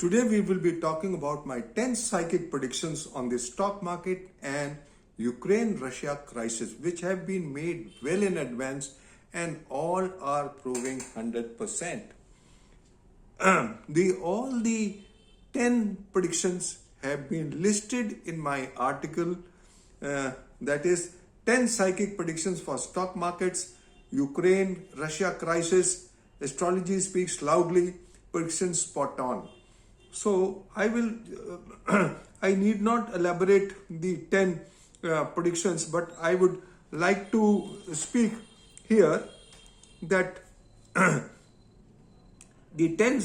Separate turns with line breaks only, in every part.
Today we will be talking about my 10 psychic predictions on the stock market and Ukraine-Russia crisis, which have been made well in advance and all are proving 100%. All the 10 predictions have been listed in my article, that is 10 psychic predictions for stock markets, Ukraine-Russia crisis, astrology speaks loudly, predictions spot on. So I will, I need not elaborate the 10 predictions, but I would like to speak here that the 10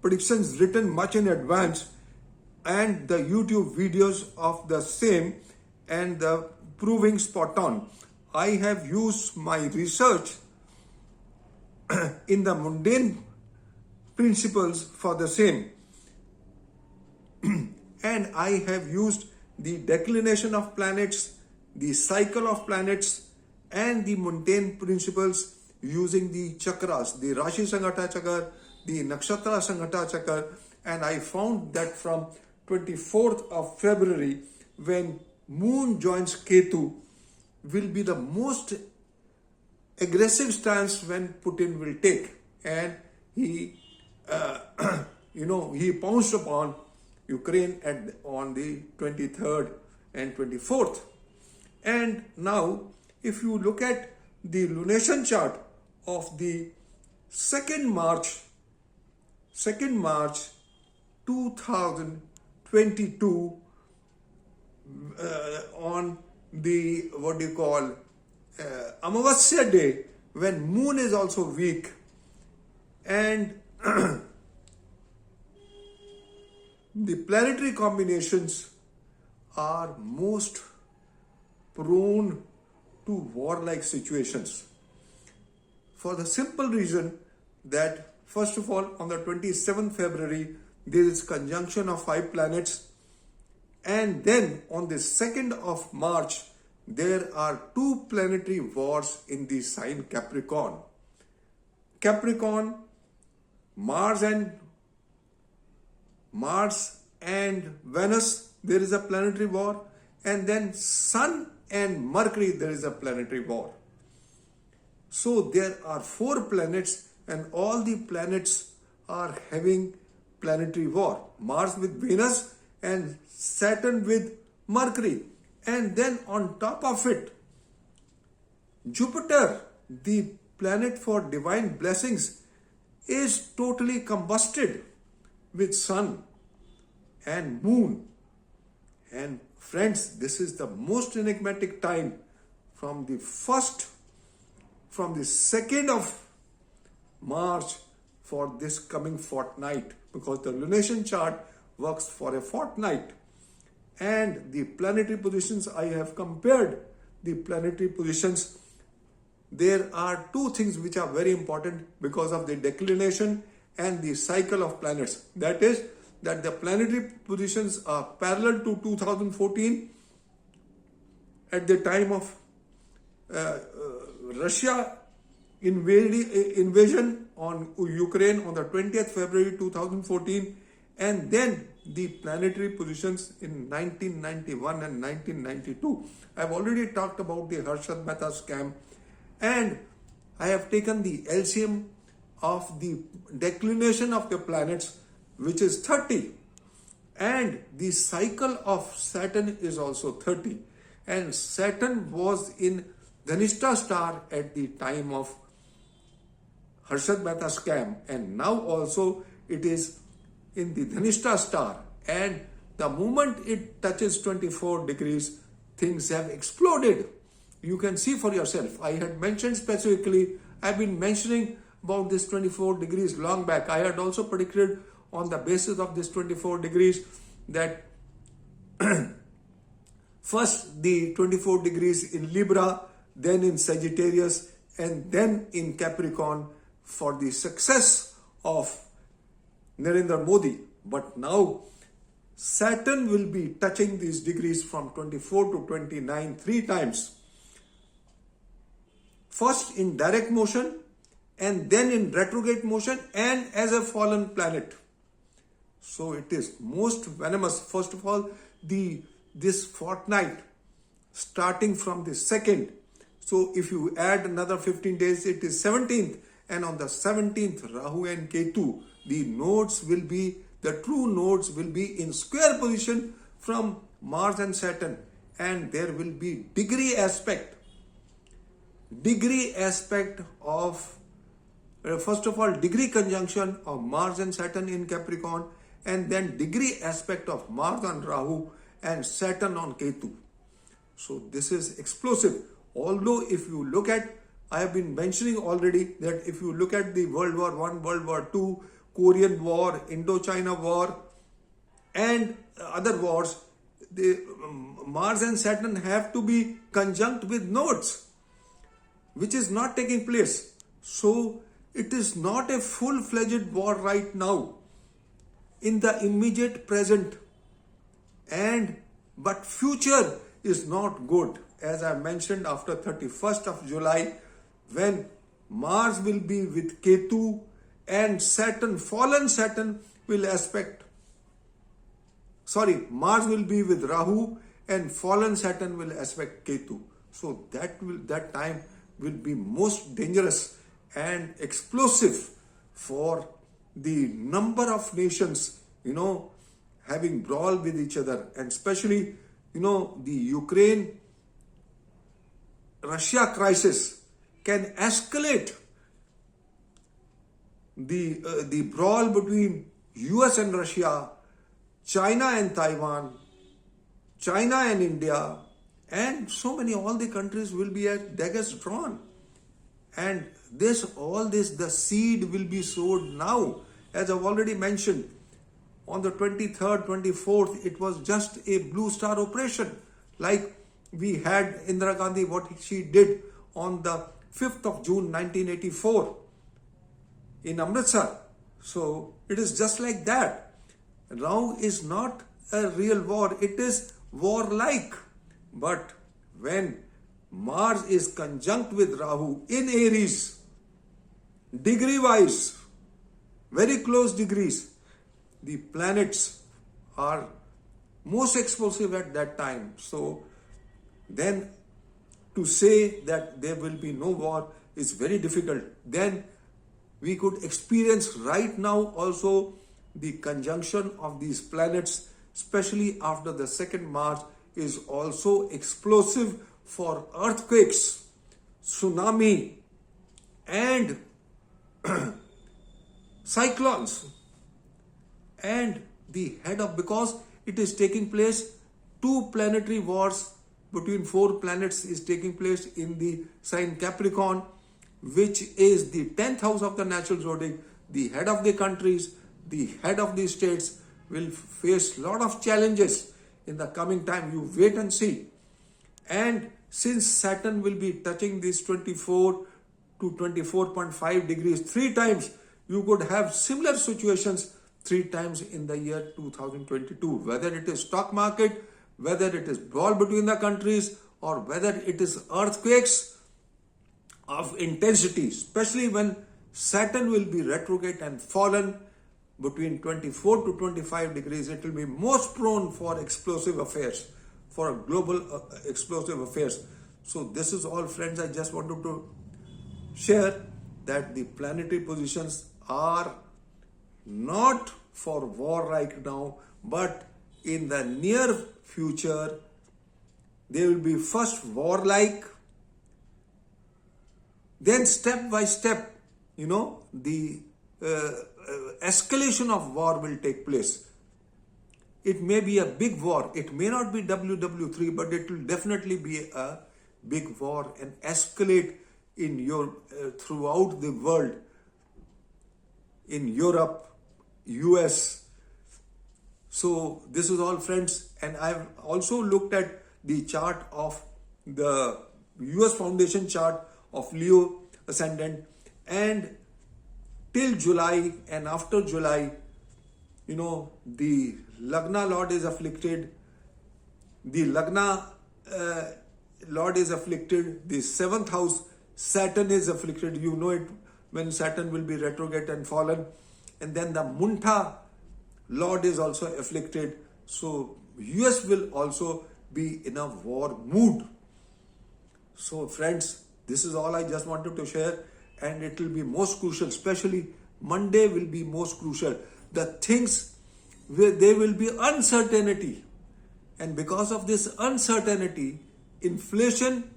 predictions written much in advance and the YouTube videos of the same and the proving spot on. I have used my research in the mundane principles for the same and I have used the declination of planets, the cycle of planets and the mundane principles using the chakras, the Rashi Sanghata Chakra, the Nakshatra Sanghata Chakra, and I found that from 24th of February when Moon joins Ketu will be the most aggressive stance when Putin will take, and he he pounced upon Ukraine on the 23rd and 24th. And now, if you look at the lunation chart of the 2nd March 2022 on the Amavasya day, when Moon is also weak and the planetary combinations are most prone to warlike situations, for the simple reason that first of all on the 27th February there is conjunction of 5 planets, and then on the 2nd of March there are 2 planetary wars in the sign Capricorn. Mars and Venus, there is a planetary war, and then Sun and Mercury, there is a planetary war. So there are 4 planets and all the planets are having planetary war. Mars with Venus and Saturn with Mercury. And then on top of it, Jupiter, the planet for divine blessings, is totally combusted with Sun and Moon. And friends, this is the most enigmatic time from the 2nd of March for this coming fortnight, because the lunation chart works for a fortnight. And the planetary positions, I have compared the planetary positions. There are 2 things which are very important because of the declination and the cycle of planets. That is, that the planetary positions are parallel to 2014 at the time of Russia invasion on Ukraine on the 20th February 2014, and then the planetary positions in 1991 and 1992. I've already talked about the Harshad Mehta scam, and I have taken the LCM of the declination of the planets, which is 30, and the cycle of Saturn is also 30, and Saturn was in Dhanishta star at the time of Harshad Mehta scam, and now also it is in the Dhanishta star, and the moment it touches 24 degrees, things have exploded. You can see for yourself. I had mentioned specifically, I've been mentioning about this 24 degrees long back. I had also predicted on the basis of this 24 degrees that first the 24 degrees in Libra, then in Sagittarius, and then in Capricorn for the success of Narendra Modi. But now Saturn will be touching these degrees from 24 to 29 3 times. First in direct motion, and then in retrograde motion, and as a fallen planet. So it is most venomous. First of all, this fortnight starting from the 2nd. So if you add another 15 days, it is 17th. And on the 17th, Rahu and Ketu, the true nodes will be in square position from Mars and Saturn. And there will be degree aspect of, first of all, degree conjunction of Mars and Saturn in Capricorn, and then degree aspect of Mars on Rahu and Saturn on Ketu. So this is explosive. Although if you look at, I have been mentioning already that if you look at the World War I, World War II, Korean War, Indochina War, and other wars, the Mars and Saturn have to be conjunct with nodes, which is not taking place. So it is not a full-fledged war right now in the immediate present, but future is not good. As I mentioned, after 31st of July, when Mars will be with Ketu and Saturn, fallen Saturn will aspect, Mars will be with Rahu and fallen Saturn will aspect Ketu. So that time will be most dangerous and explosive for the number of nations, having brawl with each other, and especially, the Ukraine-Russia crisis can escalate the brawl between US and Russia, China and Taiwan, China and India, and all the countries will be at daggers drawn. And the seed will be sowed now. As I've already mentioned, on the 23rd, 24th, it was just a blue star operation. Like we had Indira Gandhi, what she did on the 5th of June, 1984 in Amritsar. So it is just like that. Now is not a real war. It is warlike. But when Mars is conjunct with Rahu in Aries, degree-wise, very close degrees, the planets are most explosive at that time. So then to say that there will be no war is very difficult. Then we could experience right now also the conjunction of these planets, especially after the 2nd March, is also explosive for earthquakes, tsunami, and cyclones. And because it is taking place, 2 planetary wars between 4 planets is taking place in the sign Capricorn, which is the 10th house of the natural zodiac. The head of the countries, the head of the states will face a lot of challenges in the coming time. You wait and see. And since Saturn will be touching this 24 to 24.5 degrees 3 times, you could have similar situations 3 times in the year 2022. Whether it is stock market, whether it is brawl between the countries, or whether it is earthquakes of intensity, especially when Saturn will be retrograde and fallen between 24 to 25 degrees, it will be most prone for explosive affairs, for global explosive affairs. So this is all, friends. I just wanted to share that the planetary positions are not for war right now, but in the near future, they will be first warlike, then step by step, the escalation of war will take place. It may be a big war. It may not be WW3, but it will definitely be a big war and escalate throughout the world, in Europe, US. So this is all, friends. And I've also looked at the chart of the US Foundation chart of Leo ascendant, and till July and after July, the Lagna Lord is afflicted. The Lagna Lord is afflicted. The 7th house, Saturn is afflicted. You know it when Saturn will be retrograde and fallen. And then the Munta Lord is also afflicted. So US will also be in a war mood. So friends, this is all I just wanted to share, and it will be most crucial, especially Monday will be most crucial. The things where there will be uncertainty, and because of this uncertainty, inflation,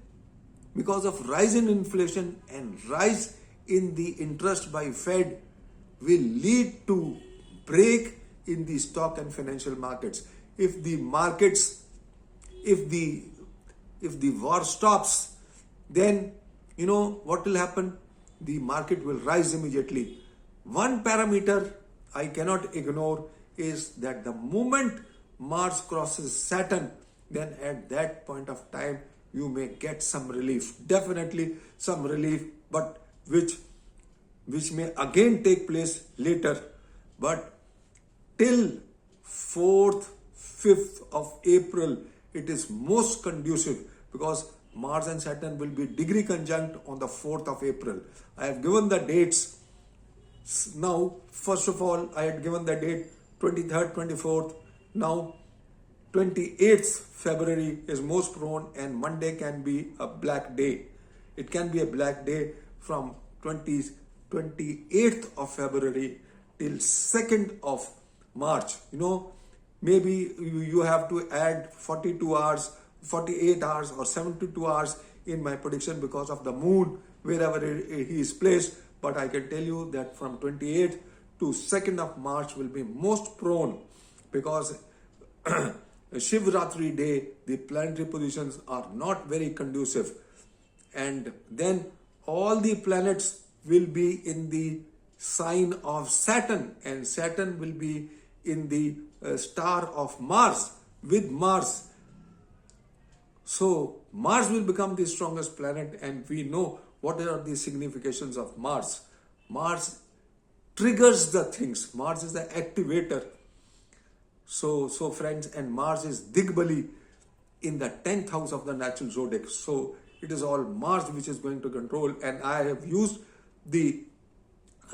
because of rise in inflation and rise in the interest by Fed, will lead to break in the stock and financial markets. If the markets, if the war stops, then you know what will happen? The market will rise immediately. One parameter I cannot ignore is that the moment Mars crosses Saturn, then at that point of time you may get some relief. Definitely some relief, but which may again take place later. But till 4th, 5th of April, it is most conducive because Mars and Saturn will be degree conjunct on the 4th of April. I have given the dates. Now, first of all, I had given the date 23rd, 24th. Now, 28th February is most prone, and Monday can be a black day. It can be a black day from 28th of February till 2nd of March. You know, maybe you have to add 42 hours, 48 hours or 72 hours in my prediction because of the moon, wherever he is placed. But I can tell you that from 28th to 2nd of March will be most prone, because Shivratri day, the planetary positions are not very conducive. And then all the planets will be in the sign of Saturn, and Saturn will be in the star of Mars, with Mars. So Mars will become the strongest planet, and we know what are the significations of Mars. Mars triggers the things. Mars is the activator. So friends, and Mars is Digbali in the 10th house of the natural zodiac. So it is all Mars which is going to control, and I have used the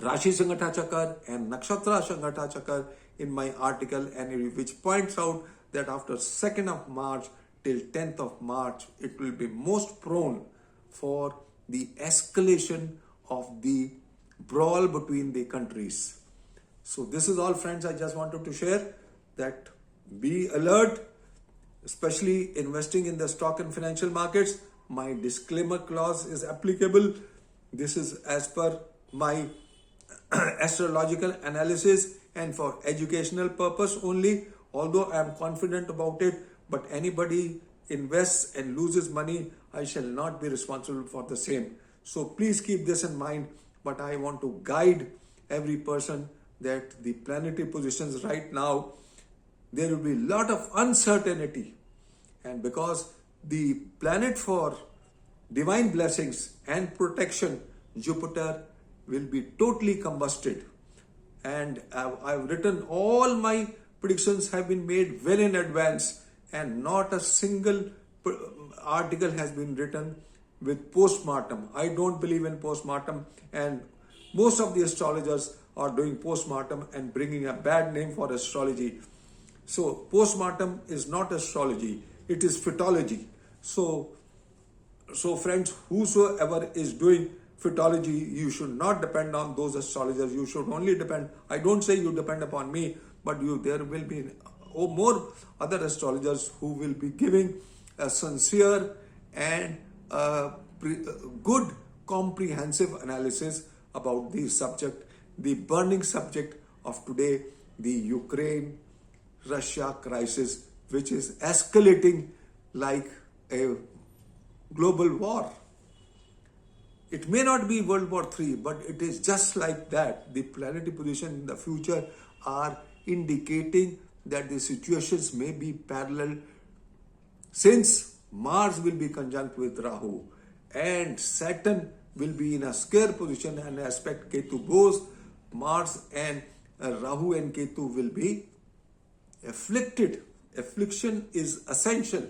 Rashi Sangata Chakar and Nakshatra Sangata Chakar in my article, and which points out that after 2nd of March till 10th of March, it will be most prone for the escalation of the brawl between the countries. So this is all, friends, I just wanted to share, that be alert, especially investing in the stock and financial markets. My disclaimer clause is applicable. This is as per my astrological analysis and for educational purpose only, although I am confident about it. But anybody invests and loses money, I shall not be responsible for the same. So please keep this in mind. But I want to guide every person that the planetary positions right now, there will be a lot of uncertainty. And because the planet for divine blessings and protection, Jupiter, will be totally combusted. And I've written, all my predictions have been made well in advance, and not a single article has been written with postmortem. I don't believe in postmortem, and most of the astrologers are doing postmortem and bringing a bad name for astrology. So postmortem is not astrology, it is phytology. So friends, whosoever is doing phytology, you should not depend on those astrologers. You should only depend, I don't say you depend upon me, but there will be more other astrologers who will be giving a sincere and good comprehensive analysis about the subject, the burning subject of today, the Ukraine-Russia crisis, which is escalating like a global war. It may not be World War III, but it is just like that. The planetary position in the future are indicating that the situations may be parallel, since Mars will be conjunct with Rahu and Saturn will be in a square position and aspect Ketu. Both Mars and Rahu and Ketu will be afflicted. Affliction is essential.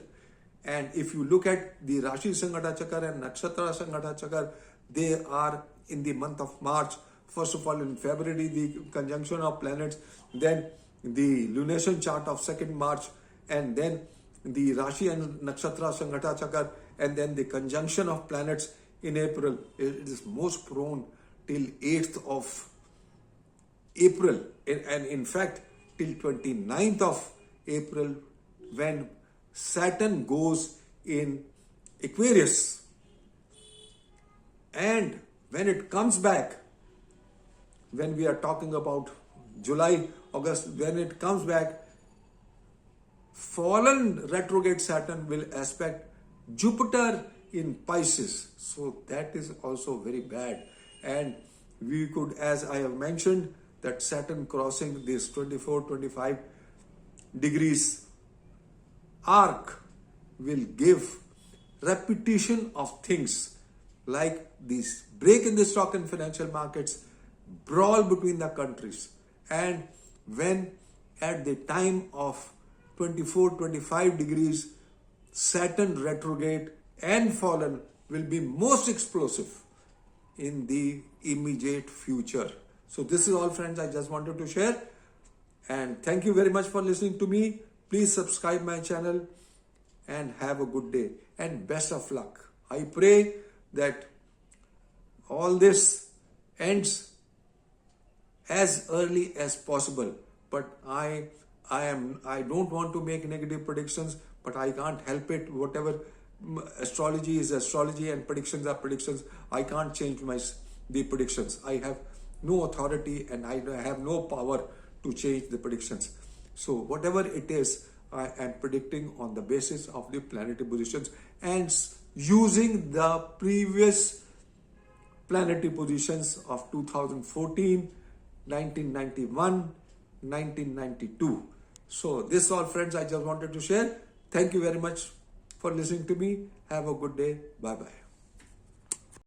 And if you look at the Rashi Sangata Chakar and Nakshatra Sangata Chakar, they are in the month of March. First of all, in February, the conjunction of planets. Then the lunation chart of 2nd March, and then the Rashi and Nakshatra Sanghata Chakar, and then the conjunction of planets in April. It is most prone till 8th of April, and in fact till 29th of April, when Saturn goes in Aquarius. And when it comes back, when we are talking about July, August, when it comes back, fallen retrograde Saturn will aspect Jupiter in Pisces. So that is also very bad. And we could, as I have mentioned, that Saturn crossing this 24-25 degrees arc will give repetition of things like this break in the stock and financial markets, brawl between the countries. And when at the time of 24-25 degrees, Saturn retrograde and fallen will be most explosive in the immediate future. So this is all, friends, I just wanted to share. And thank you very much for listening to me. Please subscribe my channel and have a good day and best of luck. I pray that all this ends as early as possible. But I don't want to make negative predictions, but I can't help it. Whatever, astrology is astrology and predictions are predictions. I can't change the predictions. I have no authority and I have no power to change the predictions. So whatever it is, I am predicting on the basis of the planetary positions and using the previous planetary positions of 2014, 1991, 1992. So this all, friends, I just wanted to share. Thank you very much for listening to me. Have a good day. Bye-bye.